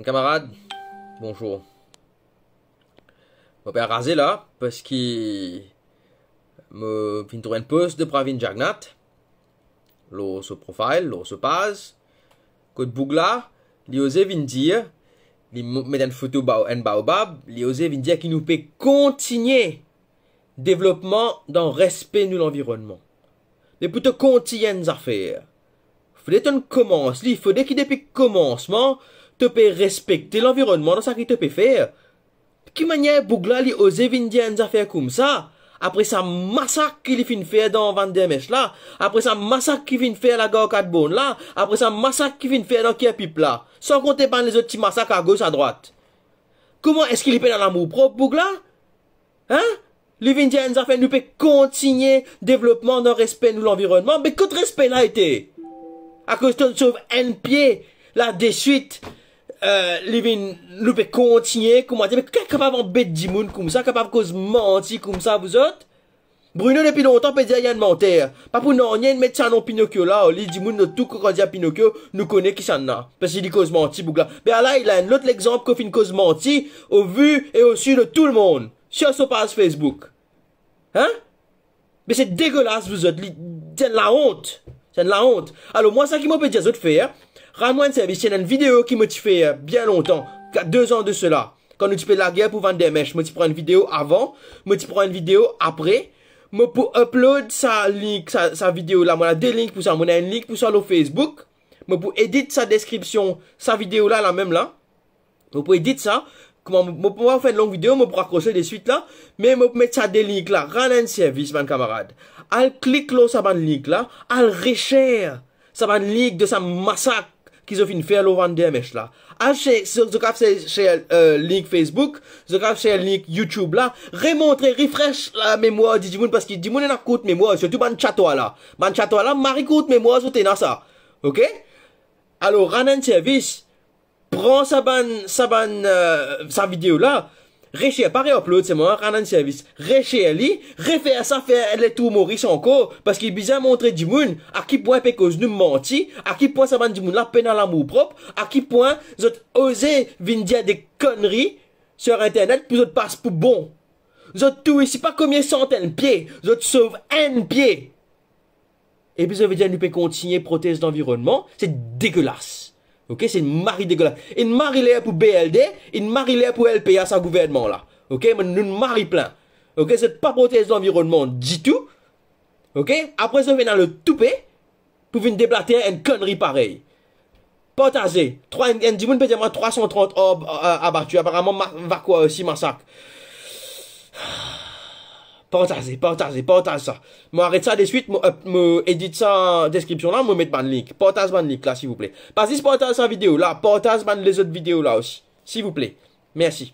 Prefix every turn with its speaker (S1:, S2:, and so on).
S1: Un camarade, bonjour. Je vais raser là parce qu'il me fin trouver un post de Pravin Jagnat. Lo se profile, lo se passe. Côte Bougla, li ose vin dire, li met une photo en baobab, li ose vin dire qu'il nous peut continuer développement dans respect de l'environnement. Mais pour te continuer nos affaires, faudrait qu'on commence, il faudrait qu'il depuis le commencement, te peut respecter l'environnement dans ce qu'il te peut faire. Qui manière Bougla li ose vin dire une affaire comme ça? Après ça massacre qu'il fin faire dans Vandermesh là, après ça massacre qu'il fin faire la gare 4 bonnes là, après ça massacre qu'il fin faire dans Kierpip là, sans compter pas les autres petits massacres à gauche à droite. Comment est-ce qu'il est dans l'amour propre Bougla? Hein? Les Vindiens nous a fait nous peut continuer développement dans respect de l'environnement, mais que respect là été? À cause de sauve un pied là de suite. Les vins nous peut continuer comment dire, mais capable en bête du monde comme ça, capable cause mentir comme ça vous autres? Bruno depuis longtemps peut dire il y a une menteur. Pas pour non rien mettre ça dans Pinocchio là, au lit du monde de tout quand dit à Pinocchio, nous connaît qui ça n'a. Parce qu'il dit cause mentir Bougla. Mais là il a un autre exemple qu'on fait une cause mentir au vu et au su de tout le monde sur son page Facebook. Hein? Mais c'est dégueulasse vous autres, c'est de la honte. C'est de la honte. Alors moi ça qui m'a peut dire autres faire. Rends-moi un service, il y a une vidéo qui m'a fait bien longtemps, 2 ans de cela. Quand nous fais la guerre pour vendre des mèches, je prends une vidéo avant, je prends une vidéo après, je pour upload sa vidéo là, moi a des links pour ça, moi a une link pour ça sur Facebook, je pour éditer sa description, sa vidéo là, la même là, je pour éditer ça, comment je pour faire une longue vidéo, je pour accrocher des suites là, mais je mettre ça des links là, rends un service, mon camarade. Al clique là, ça ban link là, al recherche, ça ban link de sa massacre qu'ils ont fait faire le vendre des mèches là. Chez link Facebook, chez link YouTube là, remontrer, refresh la mémoire du monde parce que du monde n'a coûte mémoire, surtout ban chatois là. Ban chatois là, marie coûte mémoire sur t'es ça. OK? Alors, rend un service, prends sa vidéo là, recherche, pas réupload, c'est moi, rend un service. Recherche li, refaire ça, faire les tours Maurice encore, parce qu'il est bizarre montrer du monde, à qui point peut cause nous mentir, à qui point ça va du monde là, peine à l'amour propre, à qui point, vous avez osé venir dire des conneries sur internet, puis vous avez passe pour bon. Vous avez tout ici, pas combien centaines de pieds, vous avez sauve un pied. Et puis vous avez dit, nous pouvons continuer prothèse d'environnement, c'est dégueulasse. Ok, c'est une mari dégueulasse. Une mari là pour BLD, une mari là pour LPA, sa gouvernement là. Ok, mais nous une mari plein. Ok, c'est pas protéger l'environnement du tout. Ok, après ça, vient dans le toupé pour venir déblater une connerie pareille. Partagez. Un dimanche, peut dire 330 orbes abattus. Apparemment, va quoi aussi massacre. Partagez ça. Moi, arrête ça de suite, moi, édite ça en description là, moi, mettre ban link. Partage ban link là, s'il vous plaît. Parce que si partage sa vidéo là, partage ban les autres vidéos là aussi. S'il vous plaît. Merci.